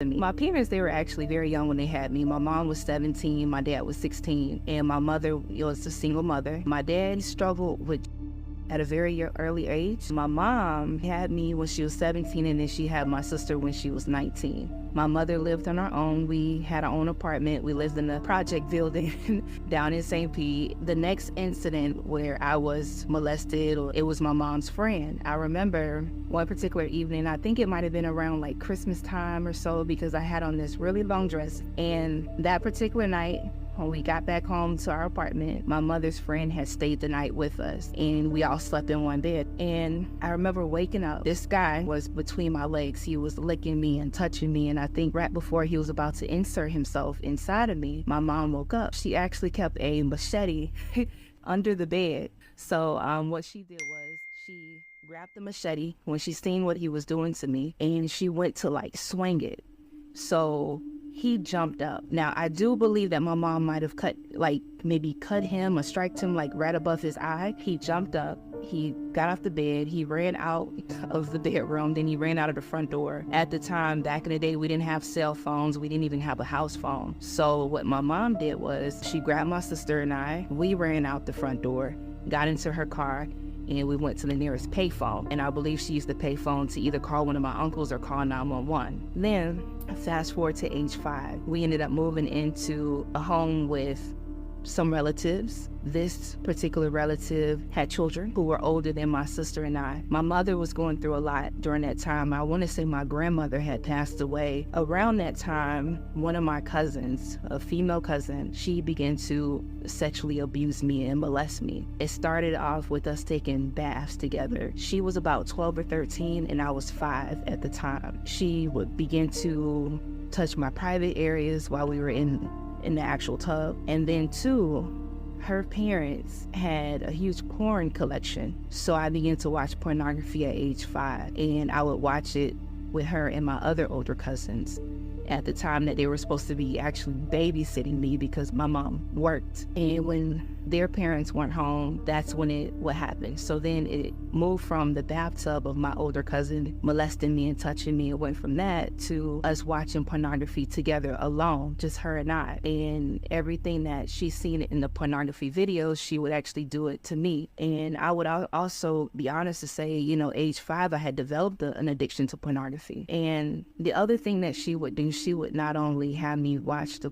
My parents, they were actually very young when they had me. My mom was 17, my dad was 16, and my mother was a single mother. My dad struggled with at a very early age. My mom had me when she was 17, and then she had my sister when she was 19. My mother lived on her own. We had our own apartment. We lived in a project building down in St. Pete. The next incident where I was molested, it was my mom's friend. I remember one particular evening, I think it might have been around like Christmas time or so, because I had on this really long dress. And that particular night, when we got back home to our apartment, my mother's friend had stayed the night with us, and we all slept in one bed. And I remember waking up. This guy was between my legs. He was licking me and touching me, and I think right before he was about to insert himself inside of me, my mom woke up. She actually kept a machete under the bed. So what she did was she grabbed the machete when she seen what he was doing to me, and she went to like swing it. So he jumped up. Now, I do believe that my mom might have maybe cut him or striked him like right above his eye. He jumped up, he got off the bed, he ran out of the bedroom, then he ran out of the front door. At the time, back in the day, we didn't have cell phones, we didn't even have a house phone. So what my mom did was she grabbed my sister and I, we ran out the front door, got into her car, and we went to the nearest payphone. And I believe she used the payphone to either call one of my uncles or call 911. Then, fast forward to age 5, we ended up moving into a home with some relatives. This particular relative had children who were older than my sister and I. My mother was going through a lot during that time. I want to say my grandmother had passed away. Around that time, one of my cousins, a female cousin, she began to sexually abuse me and molest me. It started off with us taking baths together. She was about 12 or 13 and I was 5 at the time. She would begin to touch my private areas while we were in the actual tub. And then 2, her parents had a huge porn collection. So I began to watch pornography at age 5, and I would watch it with her and my other older cousins at the time that they were supposed to be actually babysitting me because my mom worked. And when their parents weren't home, that's when it would happen. So then it moved from the bathtub of my older cousin molesting me and touching me. It went from that to us watching pornography together alone, just her and I. And everything that she's seen in the pornography videos, she would actually do it to me. And I would also be honest to say, age 5, I had developed an addiction to pornography. And the other thing that she would do, she would not only have me watch the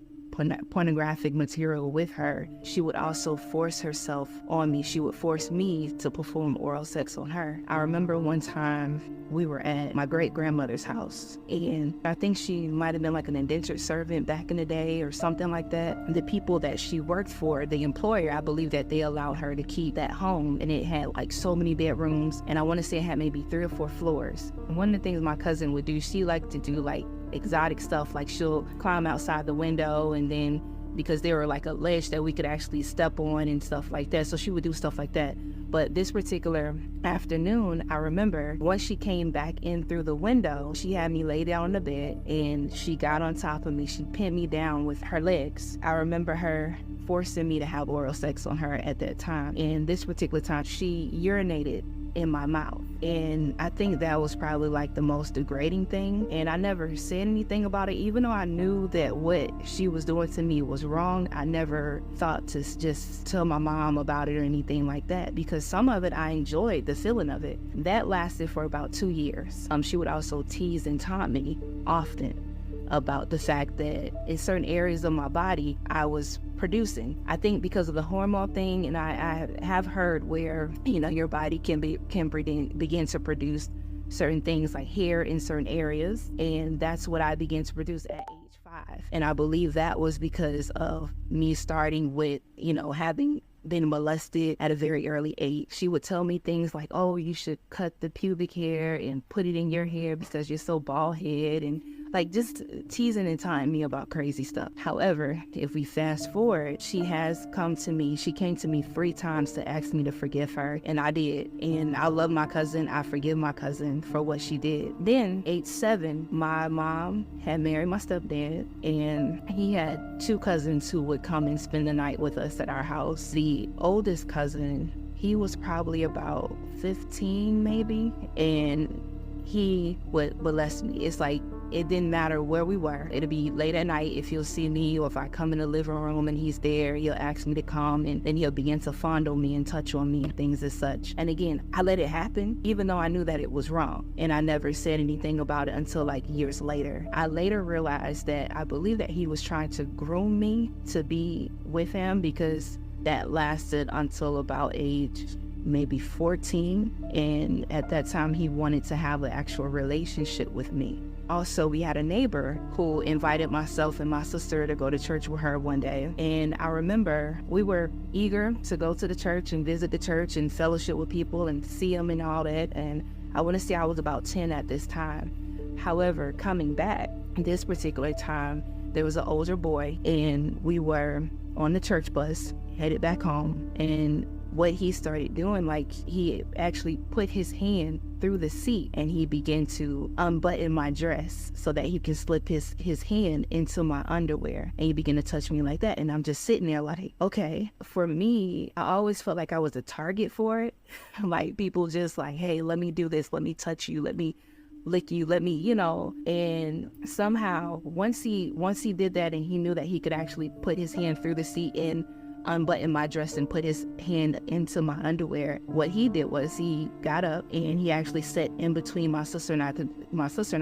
pornographic material with her, she would also force herself on me. She would force me to perform oral sex on her. I remember one time we were at my great-grandmother's house, and I think she might have been like an indentured servant back in the day or something like that. The people that she worked for, the employer, I believe that they allowed her to keep that home, and it had like so many bedrooms, and I want to say it had maybe 3 or 4 floors. One of the things my cousin would do, she liked to do like exotic stuff, like she'll climb outside the window, and then because there were like a ledge that we could actually step on and stuff like that, so she would do stuff like that. But this particular afternoon, I remember once she came back in through the window, she had me lay down on the bed and she got on top of me. She pinned me down with her legs. I remember her forcing me to have oral sex on her at that time. And this particular time, she urinated in my mouth. And I think that was probably like the most degrading thing. And I never said anything about it, even though I knew that what she was doing to me was wrong. I never thought to just tell my mom about it or anything like that, because some of it I enjoyed the feeling of it. That lasted for about 2 years. She would also tease and taunt me often about the fact that in certain areas of my body I was producing. I think because of the hormone thing, and I have heard where your body can begin to produce certain things like hair in certain areas, and that's what I began to produce at age 5. And I believe that was because of me starting with having been molested at a very early age. She would tell me things like, oh, you should cut the pubic hair and put it in your hair because you're so bald head, and like just teasing and taunting me about crazy stuff. However, if we fast forward, she came to me 3 times to ask me to forgive her, and I did. And I love my cousin. I forgive my cousin for what she did. Then, age 7, my mom had married my stepdad, and he had 2 cousins who would come and spend the night with us at our house. The oldest cousin, he was probably about 15 maybe, and he would molest me. It's like It didn't matter where we were. It'll be late at night if he'll see me, or if I come in the living room and he's there, he'll ask me to come, and then he'll begin to fondle me and touch on me and things as such. And again, I let it happen, even though I knew that it was wrong. And I never said anything about it until like years later. I later realized that I believe that he was trying to groom me to be with him, because that lasted until about age maybe 14. And at that time, he wanted to have an actual relationship with me. Also, we had a neighbor who invited myself and my sister to go to church with her one day. And I remember we were eager to go to the church and visit the church and fellowship with people and see them and all that. And I want to say I was about 10 at this time. However, coming back this particular time, there was an older boy, and we were on the church bus headed back home. And what he started doing, like, he actually put his hand through the seat and he began to unbutton my dress so that he could slip his hand into my underwear, and he began to touch me like that. And I'm just sitting there like, okay. For me, I always felt like I was a target for it. Like, people just like, hey, let me do this, let me touch you, let me lick you, let me, and somehow once he did that, and he knew that he could actually put his hand through the seat and unbutton my dress and put his hand into my underwear, what he did was he got up and he actually sat in between my sister and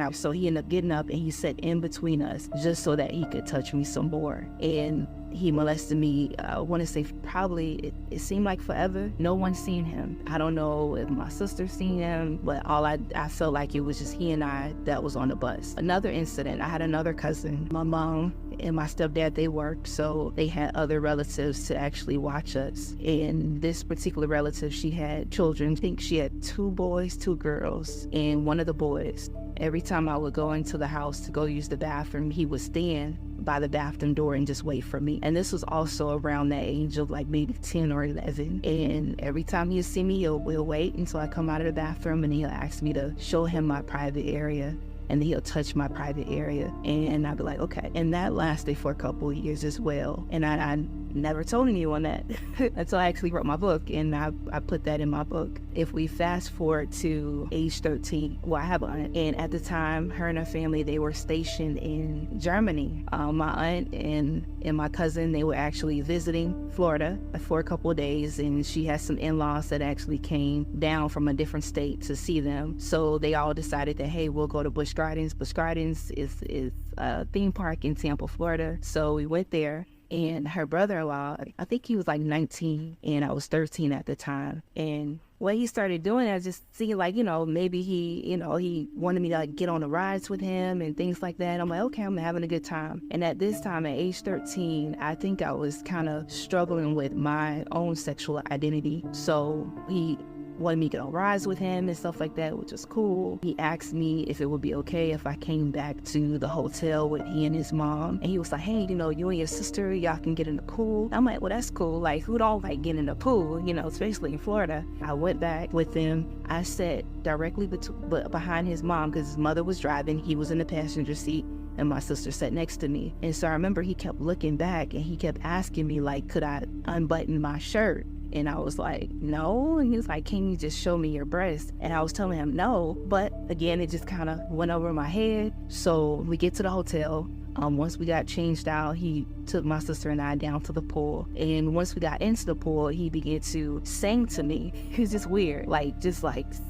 I. So he ended up getting up and he sat in between us just so that he could touch me some more. And he molested me, I want to say probably, it seemed like forever. No one seen him. I don't know if my sister seen him, but I felt like it was just he and I that was on the bus. Another incident, I had another cousin. My mom and my stepdad, they worked, so they had other relatives to actually watch us. And this particular relative, she had children. I think she had 2 boys, 2 girls, and one of the boys, every time I would go into the house to go use the bathroom, he would stand by the bathroom door and just wait for me. And this was also around that age of like maybe 10 or 11. And every time he'll see me, he'll wait until I come out of the bathroom, and he'll ask me to show him my private area. And then he'll touch my private area, and I'd be like, okay. And that lasted for a couple of years as well. And I never told anyone that until I actually wrote my book, and I put that in my book. If we fast forward to age 13, well, I have an aunt, and at the time, her and her family, they were stationed in Germany. My aunt and my cousin, they were actually visiting Florida for a couple of days, and she has some in-laws that actually came down from a different state to see them. So they all decided that, hey, we'll go to Busch Gardens. Busch Gardens is a theme park in Tampa, Florida. So we went there. And her brother-in-law, I think he was like 19 and I was 13 at the time. And what he started doing, I just see like, maybe he wanted me to like get on the rides with him and things like that. I'm like, okay, I'm having a good time. And at this time, at age 13, I think I was kind of struggling with my own sexual identity. So he wanted me to get on rides with him and stuff like that, which was cool. He asked me if it would be okay if I came back to the hotel with he and his mom. And he was like, hey, you and your sister, y'all can get in the pool. I'm like, well, that's cool. Like, who don't like getting in the pool, especially in Florida. I went back with them. I sat directly behind his mom because his mother was driving. He was in the passenger seat, and my sister sat next to me. And so I remember he kept looking back, and he kept asking me, like, could I unbutton my shirt? And I was like, no. And he was like, can you just show me your breast? And I was telling him no. But again, it just kind of went over my head. So we get to the hotel. Once we got changed out, he took my sister and I down to the pool. And once we got into the pool, he began to sing to me. It was just weird, just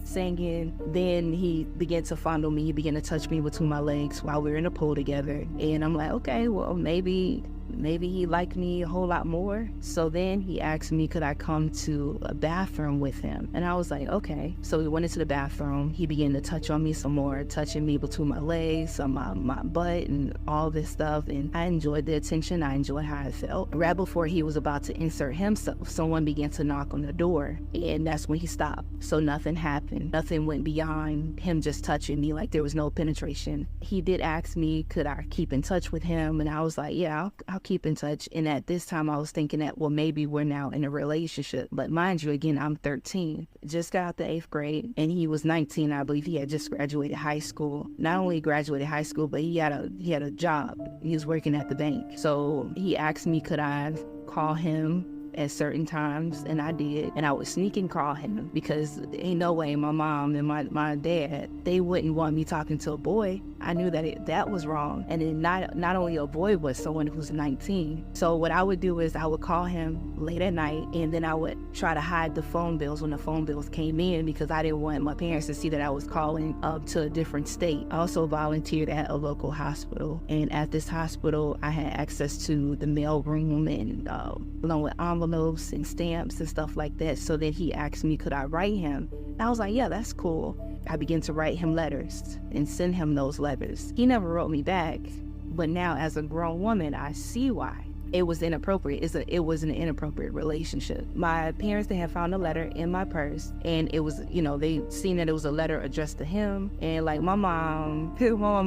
singing. Then he began to fondle me. He began to touch me between my legs while we were in the pool together. And I'm like, okay, well, maybe he liked me a whole lot more. So then he asked me, could I come to a bathroom with him? And I was like, okay. So we went into the bathroom. He began to touch on me some more, touching me between my legs, on my butt, and all this stuff. And I enjoyed the attention. I enjoyed how I felt. Right before he was about to insert himself, someone began to knock on the door. And that's when he stopped. So nothing happened. Nothing went beyond him just touching me. Like, there was no penetration. He did ask me, could I keep in touch with him? And I was like, yeah, I'll keep in touch. And at this time I was thinking that, well, maybe we're now in a relationship. But mind you, again, I'm 13, just got out the 8th grade, and he was 19. I believe he had just graduated high school. Not only graduated high school, but he had a job. He was working at the bank. So he asked me, could I call him at certain times, and I did. And I would sneak and call him because ain't no way my mom and my dad, they wouldn't want me talking to a boy. I knew that that was wrong. And then not only a boy, but someone who's 19. So what I would do is I would call him late at night, and then I would try to hide the phone bills when the phone bills came in, because I didn't want my parents to see that I was calling up to a different state. I also volunteered at a local hospital, and at this hospital I had access to the mail room, and along with envelopes and stamps and stuff like that. So then he asked me, could I write him? And I was like, yeah, that's cool. I began to write him letters and send him those letters. He never wrote me back, but now as a grown woman, I see why. It was inappropriate. It was an inappropriate relationship. My parents, they had found a letter in my purse, and it was, they seen that it was a letter addressed to him. And like my mom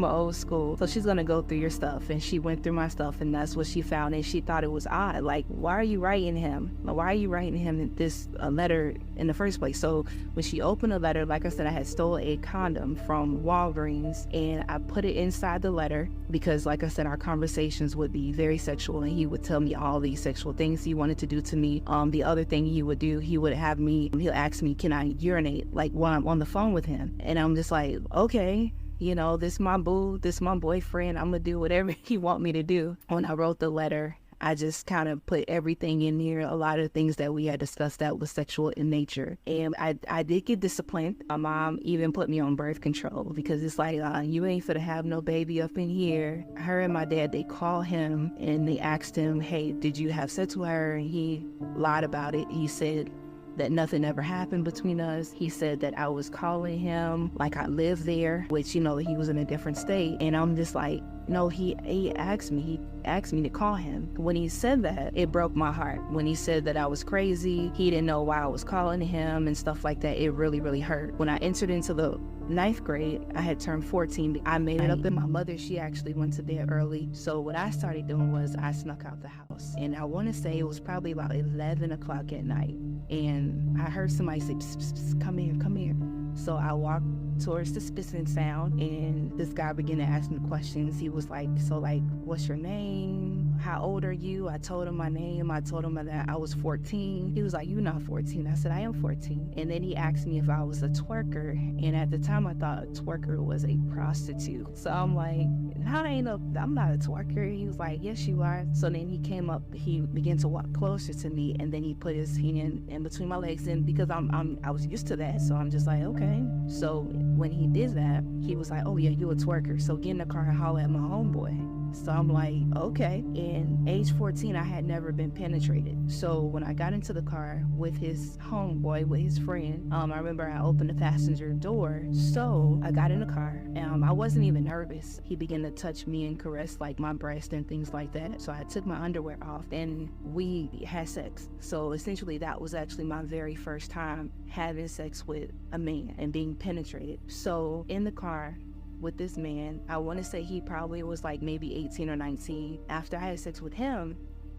old school, so she's gonna go through your stuff, and she went through my stuff, and that's what she found, and she thought it was odd. Like, why are you writing him? Why are you writing him this letter in the first place? So when she opened the letter, like I said, I had stole a condom from Walgreens, and I put it inside the letter because, like I said, our conversations would be very sexual, and he would tell me all these sexual things he wanted to do to me. The other thing he would do, he'll ask me, can I urinate, like while I'm on the phone with him? And I'm just like, okay, this my boo, this my boyfriend, I'm gonna do whatever he want me to do. When I wrote the letter, I just kind of put everything in here, a lot of things that we had discussed that was sexual in nature. And I did get disciplined. My mom even put me on birth control, because it's like, you ain't finna have no baby up in here. Her and my dad, they call him and they asked him, hey, did you have sex with her? And he lied about it. He said that nothing ever happened between us. He said that I was calling him like I lived there, which, he was in a different state. And I'm just like, no, he asked me to call him. When he said that, it broke my heart. When he said that I was crazy, he didn't know why I was calling him and stuff like that, it really, really hurt. When I entered into the 9th grade, I had turned 14. I made it up, and my mother, she actually went to bed early. So what I started doing was I snuck out the house. And I want to say it was probably about 11 o'clock at night. And I heard somebody say, psst, psst, psst, come here, come here. So I walked towards the spitting sound, and this guy began to ask me questions. He was like, so like, what's your name? How old are you? I told him my name. I told him that I was 14. He was like, you're not 14. I said, I am 14. And then he asked me if I was a twerker. And at the time I thought a twerker was a prostitute. So I'm like, I'm not a twerker. He was like, yes, you are. So then he came up, he began to walk closer to me, and then he put his hand in between my legs. And because I was used to that, so I'm just like, okay. So when he did that, he was like, oh yeah, you a twerker, so get in the car and holler at my homeboy. So I'm like, okay. And age 14, I had never been penetrated. So when I got into the car with his homeboy, with his friend, I remember I opened the passenger door. So I got in the car, and I wasn't even nervous. He began to touch me and caress like my breast and things like that. So I took my underwear off, and we had sex. So essentially that was actually my very first time having sex with a man and being penetrated. So in the car with this man, I want to say he probably was like maybe 18 or 19. After I had sex with him,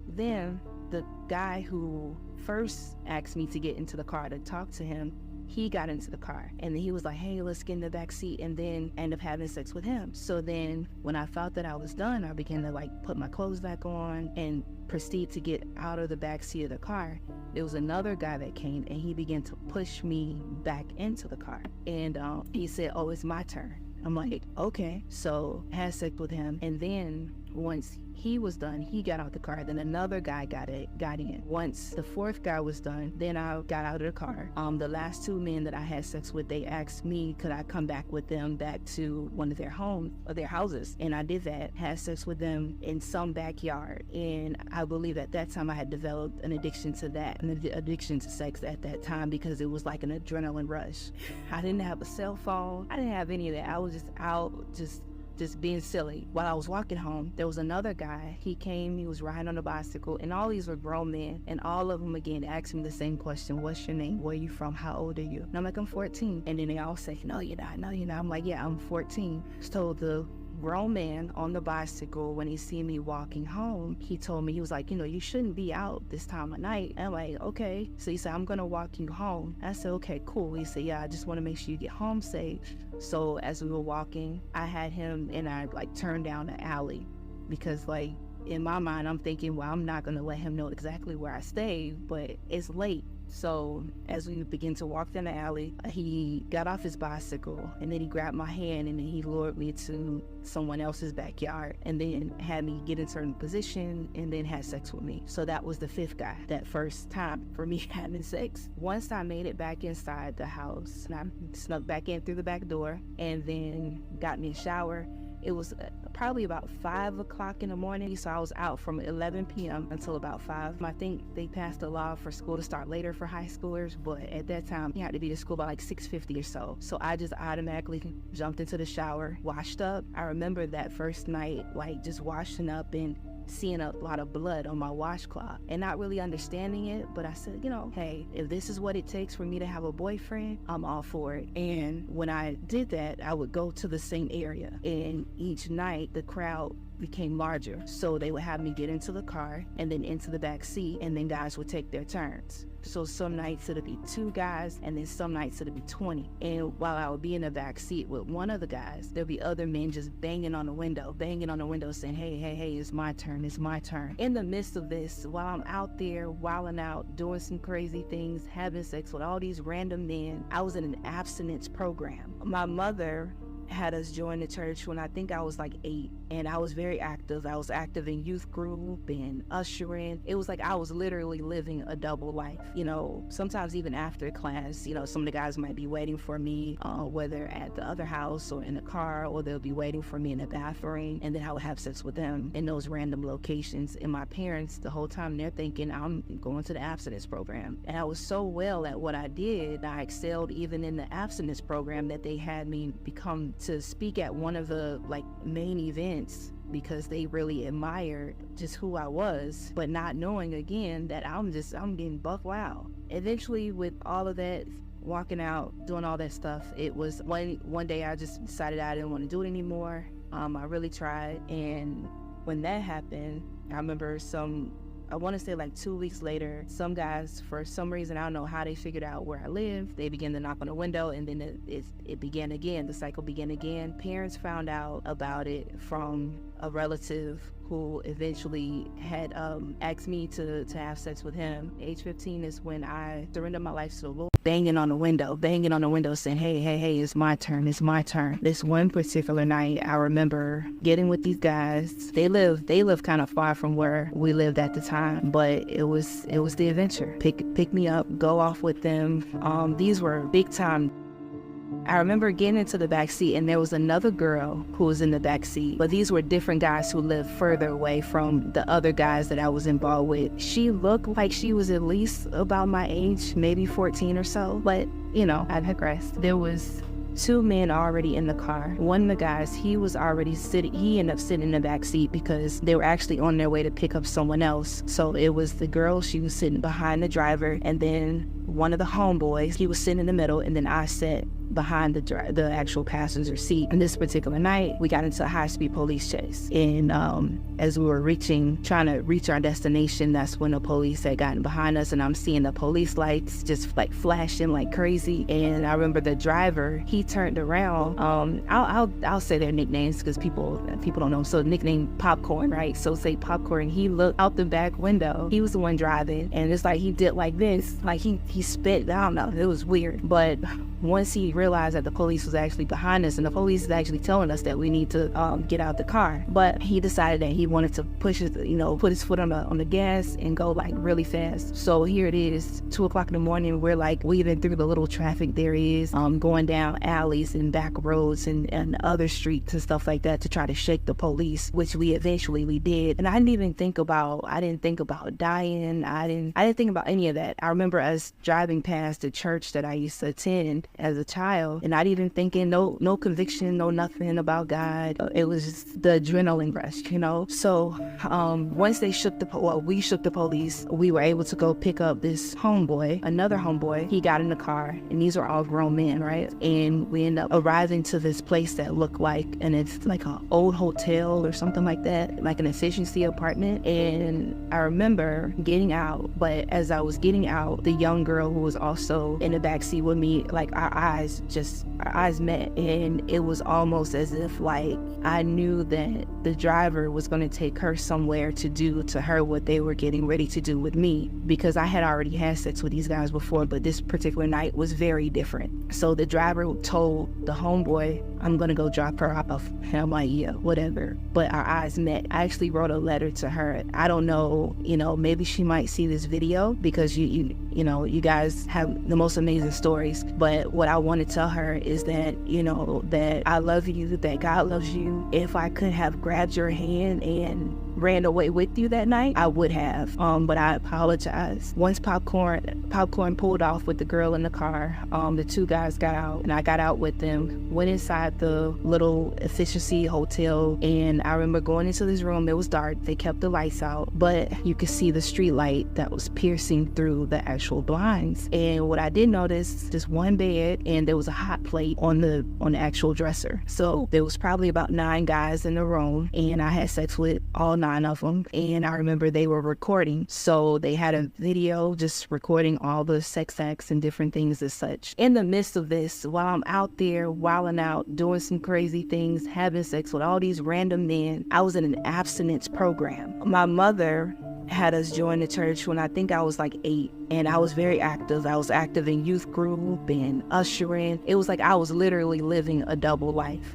then the guy who first asked me to get into the car to talk to him, he got into the car, and then he was like, hey, let's get in the back seat, and then end up having sex with him. So then when I felt that I was done, I began to like put my clothes back on and proceed to get out of the back seat of the car. There was another guy that came, and he began to push me back into the car, and he said, oh, it's my turn. I'm like, okay. So had sex with him, and then once he was done, he got out the car. Then another guy got in. Once the fourth guy was done, then I got out of the car. The last two men that I had sex with, they asked me, could I come back with them back to one of their homes or their houses? And I did that, had sex with them in some backyard. And I believe at that time I had developed an addiction to that, an addiction to sex at that time, because it was like an adrenaline rush. I didn't have a cell phone. I didn't have any of that. I was just out, just being silly. While I was walking home, there was another guy. He came, he was riding on a bicycle, and all these were grown men, and all of them again asked me the same question, what's your name? Where are you from? How old are you? And I'm like, I'm 14. And then they all say, no, you're not. No, you're not. I'm like, yeah, I'm 14. So the grown man on the bicycle, when he see me walking home, he told me, he was like, you shouldn't be out this time of night. And I'm like, okay. So he said, I'm gonna walk you home. I said, okay, cool. He said, yeah, I just want to make sure you get home safe. So as we were walking, I had him, and I like turned down the alley, because like in my mind I'm thinking, well, I'm not gonna let him know exactly where I stay, but it's late. So as we began to walk down the alley, he got off his bicycle and then he grabbed my hand and then he lured me to someone else's backyard and then had me get in a certain position and then had sex with me. So that was the fifth guy, that first time for me having sex. Once I made it back inside the house, and I snuck back in through the back door and then got me a shower. It was probably about 5 o'clock in the morning, so I was out from 11 p.m. until about 5. I think they passed a law for school to start later for high schoolers, but at that time, you had to be to school by like 6:50 or so. So I just automatically jumped into the shower, washed up. I remember that first night, like just washing up and seeing a lot of blood on my washcloth and not really understanding it, but I said, hey, if this is what it takes for me to have a boyfriend, I'm all for it. And when I did that, I would go to the same area, and each night the crowd became larger, so they would have me get into the car and then into the back seat, and then guys would take their turns. So some nights it'll be 2 guys, and then some nights it'll be 20. And while I would be in the back seat with one of the guys, there'll be other men just banging on the window saying, hey, it's my turn. In the midst of this, while I'm out there wilding out, doing some crazy things, having sex with all these random men, I was in an abstinence program. My mother had us join the church when I think I was like 8, and I was very active. I was active in youth group and ushering. It was like I was literally living a double life. Sometimes even after class, some of the guys might be waiting for me, whether at the other house or in the car, or they'll be waiting for me in the bathroom, and then I would have sex with them in those random locations. And my parents, the whole time, they're thinking I'm going to the abstinence program. And I was so well at what I did, I excelled even in the abstinence program, that they had me become to speak at one of the main events because they really admired just who I was, but not knowing again that I'm getting buck wild. Eventually, with all of that, walking out, doing all that stuff, it was one day I just decided I didn't want to do it anymore. I really tried, and when that happened, I remember I want to say 2 weeks later, some guys, for some reason, I don't know how they figured out where I lived, they began to knock on the window, and then it began again. The cycle began again. Parents found out about it from a relative who eventually had asked me to have sex with him. Age 15 is when I surrendered my life to the Lord. Banging on the window saying, hey, it's my turn. This one particular night, I remember getting with these guys. They live kind of far from where we lived at the time, but it was the adventure. Pick me up, go off with them. These were big time. I remember getting into the back seat, and there was another girl who was in the back seat, but these were different guys who lived further away from the other guys that I was involved with. She looked like she was at least about my age, maybe 14 or so, but I digressed. There was 2 men already in the car. One of the guys, he ended up sitting in the back seat because they were actually on their way to pick up someone else. So it was the girl, she was sitting behind the driver, and then one of the homeboys, he was sitting in the middle, and then I sat behind the actual passenger seat. And this particular night, we got into a high-speed police chase. And as we were trying to reach our destination, that's when the police had gotten behind us, and I'm seeing the police lights just flashing like crazy. And I remember the driver, he turned around. I'll say their nicknames because people don't know. So nickname Popcorn, right? So say Popcorn. He looked out the back window. He was the one driving, and it's like he did like this, like he spit. I don't know. It was weird, but once he realized that the police was actually behind us, and the police is actually telling us that we need to get out the car, but he decided that he wanted to put his foot on the gas and go really fast. So here it is, 2 o'clock in the morning. We're weaving through the little traffic there is, going down alleys and back roads and other streets and stuff like that to try to shake the police, which we did. And I didn't think about dying. I didn't think about any of that. I remember us driving past the church that I used to attend as a child, and not even thinking, no conviction, no nothing about God. It was just the adrenaline rush, So once we shook the police, we were able to go pick up this another homeboy. He got in the car, and these are all grown men, right? And we end up arriving to this place that looked and it's like an old hotel or something like that, like an efficiency apartment. And I remember getting out, but as I was getting out, the young girl who was also in the backseat with me, our eyes met, and it was almost as if I knew that the driver was going to take her somewhere to do to her what they were getting ready to do with me, because I had already had sex sex with these guys before, but this particular night was very different. So the driver told the homeboy, I'm gonna go drop her off. And I'm like, yeah, whatever. But our eyes met. I actually wrote a letter to her. I don't know, maybe she might see this video because you guys have the most amazing stories. But what I want to tell her is that, that I love you, that God loves you. If I could have grabbed your hand and ran away with you that night, I would have. But I apologize. Once popcorn pulled off with the girl in the car, the two guys got out and I got out with them, went inside the little efficiency hotel, and I remember going into this room. It was dark. They kept the lights out, but you could see the street light that was piercing through the actual blinds. And what I did notice, just one bed, and there was a hot plate on the actual dresser. So there was probably about 9 guys in the room, and I had sex with all 9 of them. And I remember they were recording, so they had a video just recording all the sex acts and different things as such. In the midst of this, while I'm out there wilding out, doing some crazy things, having sex with all these random men, I was in an abstinence program. My mother had us join the church when I think I was like 8, and I was very active. I was active in youth group and ushering. It was like I was literally living a double life.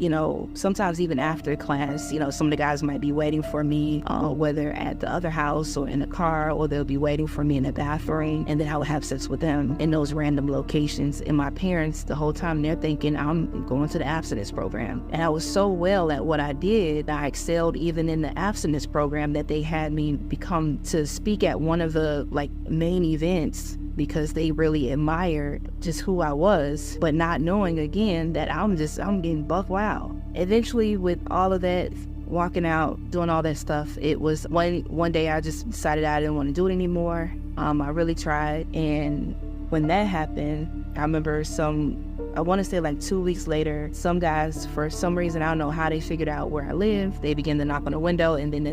Sometimes even after class, some of the guys might be waiting for me, whether at the other house or in a car, or they'll be waiting for me in the bathroom, and then I would have sex with them in those random locations. And my parents, the whole time, they're thinking I'm going to the abstinence program. And I was so well at what I did, I excelled even in the abstinence program, that they had me become to speak at one of the main events because they really admired just who I was, but not knowing again that I'm getting buck wild. Eventually, with all of that, walking out, doing all that stuff, it was one day I just decided I didn't want to do it anymore. I really tried, and when that happened, I remember I want to say 2 weeks later, some guys, for some reason, I don't know how they figured out where I live, they began to knock on the window, and then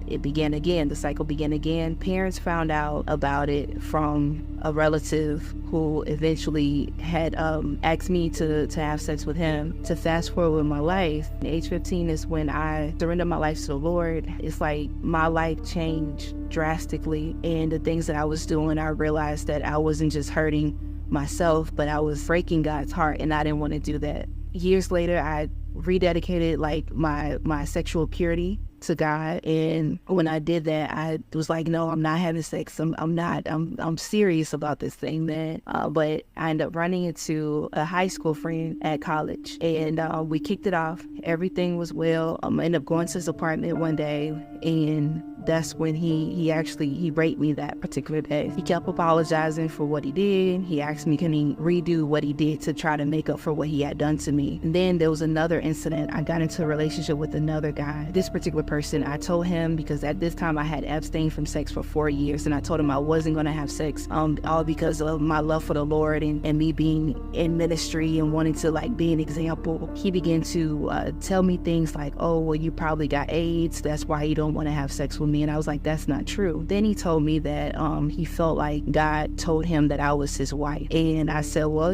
it began again. The cycle began again. Parents found out about it from a relative who eventually had asked me to have sex with him. To fast forward with my life, age 15 is when I surrendered my life to the Lord. It's like my life changed drastically, and the things that I was doing, I realized that I wasn't just hurting myself, but I was breaking God's heart, and I didn't want to do that. Years later, I rededicated my sexual purity to God, and when I did that, I was like, no, I'm not having sex. I'm serious about this thing, man. But I ended up running into a high school friend at college, and we kicked it off. Everything was well. I ended up going to his apartment one day, and that's when he raped me that particular day. He kept apologizing for what he did. He asked me, can he redo what he did to try to make up for what he had done to me? And then there was another incident. I got into a relationship with another guy. This particular person, I told him, because at this time I had abstained from sex for 4 years, and I told him I wasn't going to have sex, all because of my love for the Lord and me being in ministry and wanting to be an example. He began to tell me things like, oh, well, you probably got AIDS, that's why you don't want to have sex with me. And I was like, that's not true. Then he told me that he felt like God told him that I was his wife. And I said, well,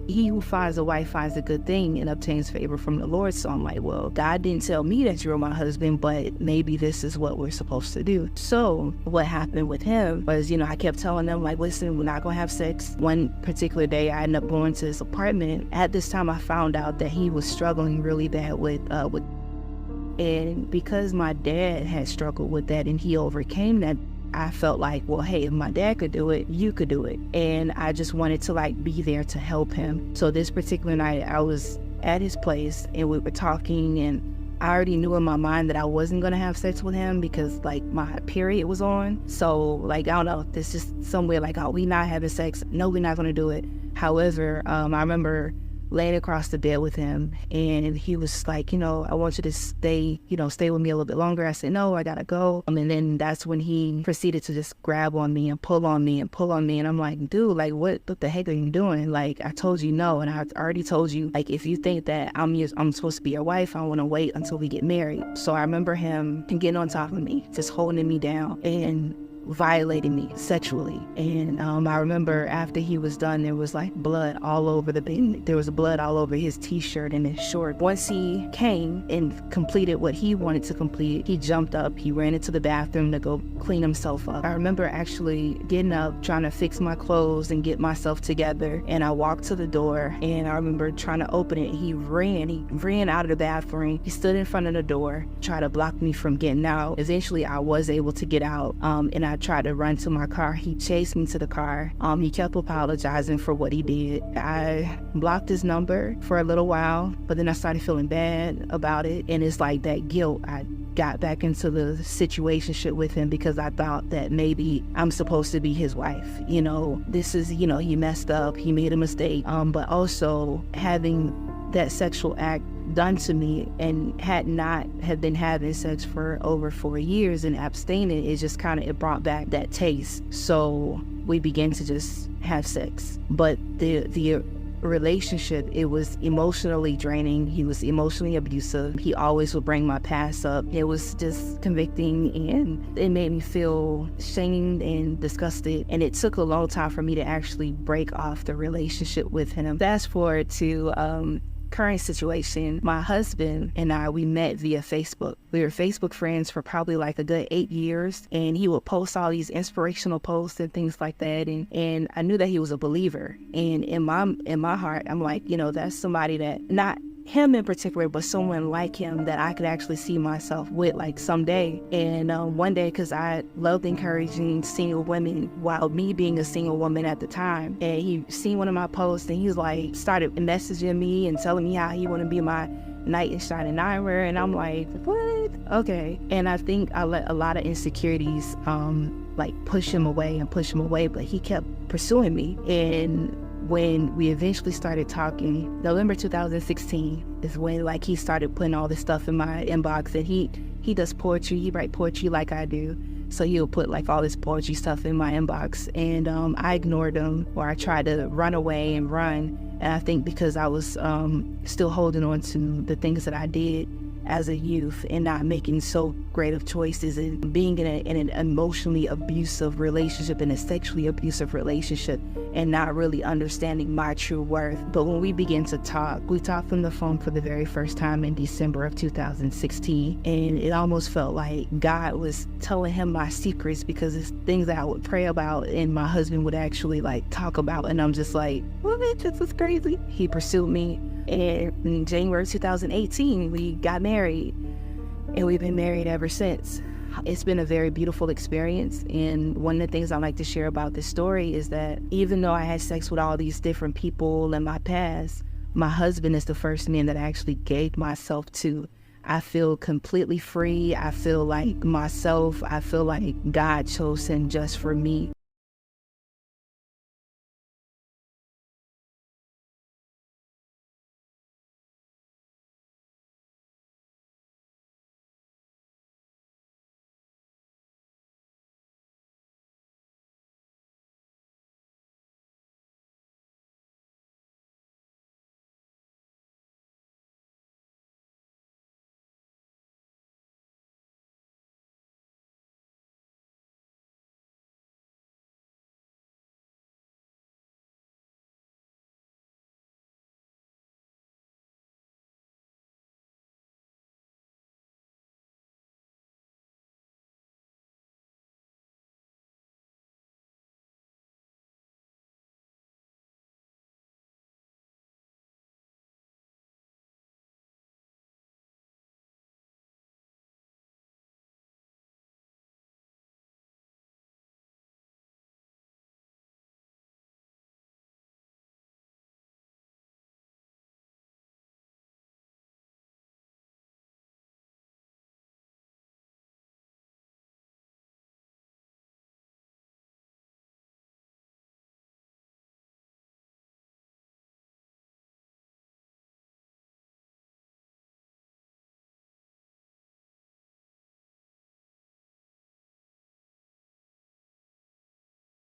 he who finds a wife finds a good thing and obtains favor from the Lord. So I'm like, well, God didn't tell me that you're my husband, but maybe this is what we're supposed to do. So what happened with him was, I kept telling them, listen, we're not going to have sex. One particular day, I ended up going to his apartment. At this time, I found out that he was struggling really bad with and because my dad had struggled with that and he overcame that, I felt like, well, hey, if my dad could do it, you could do it. And I just wanted to be there to help him. So this particular night, I was at his place and we were talking, and I already knew in my mind that I wasn't going to have sex with him because my period was on. So I don't know, there's just somewhere oh, we not having sex. No, we're not going to do it. However, I remember laying across the bed with him, and he was like, I want you to stay with me a little bit longer. I said, no, I gotta go. And then that's when he proceeded to just grab on me and pull on me and pull on me. And I'm like, dude, what the heck are you doing? I told you no. And I already told you, if you think that I'm supposed to be your wife, I want to wait until we get married. So I remember him getting on top of me, just holding me down. And violated me sexually. And I remember after he was done, there was like blood all over the bed. There was blood all over his t-shirt and his short. Once he came and completed what he wanted to complete, he jumped up, he ran into the bathroom to go clean himself up. I remember actually getting up, trying to fix my clothes and get myself together. And I walked to the door, and I remember trying to open it. He ran out of the bathroom. He stood in front of the door, tried to block me from getting out. Eventually I was able to get out, and I tried to run to my car. He chased me to the car. He kept apologizing for what he did. I blocked his number for a little while, but then I started feeling bad about it. And it's like that guilt. I got back into the situationship with him because I thought that maybe I'm supposed to be his wife. This is, he messed up, he made a mistake. But also having that sexual act done to me and had been having sex for over 4 years and abstaining, it brought back that taste. So we began to just have sex. But the relationship, it was emotionally draining. He was emotionally abusive. He always would bring my past up. It was just convicting, and it made me feel shamed and disgusted. And it took a long time for me to actually break off the relationship with him. Fast forward to current situation, my husband and I, we met via Facebook. We were Facebook friends for probably like a good 8 years, and he would post all these inspirational posts and things like that, and I knew that he was a believer. And in my heart, I'm like, that's somebody that, not him in particular, but someone like him that I could actually see myself with, like, someday. And one day, because I loved encouraging single women while me being a single woman at the time, and he seen one of my posts, and he's like, started messaging me and telling me how he want to be my knight in shining armor. And I'm like, what? Okay. And I think I let a lot of insecurities push him away, but he kept pursuing me. And when we eventually started talking, November 2016 is when he started putting all this stuff in my inbox. And he does poetry, he writes poetry like I do. So he'll put all this poetry stuff in my inbox, and I ignored him, or I tried to run away and run. And I think because I was still holding on to the things that I did as a youth and not making so great of choices, and being in an emotionally abusive relationship, in a sexually abusive relationship, and not really understanding my true worth. But when we began to talk, we talked on the phone for the very first time in December of 2016, and it almost felt like God was telling him my secrets, because it's things that I would pray about and my husband would actually talk about, and I'm just like, what? This is crazy. He pursued me, and in January 2018 we got married, and we've been married ever since. It's been a very beautiful experience, and one of the things I like to share about this story is that even though I had sex with all these different people in my past, my husband is the first man that I actually gave myself to. I feel completely free. I feel like myself. I feel like God chose him just for me.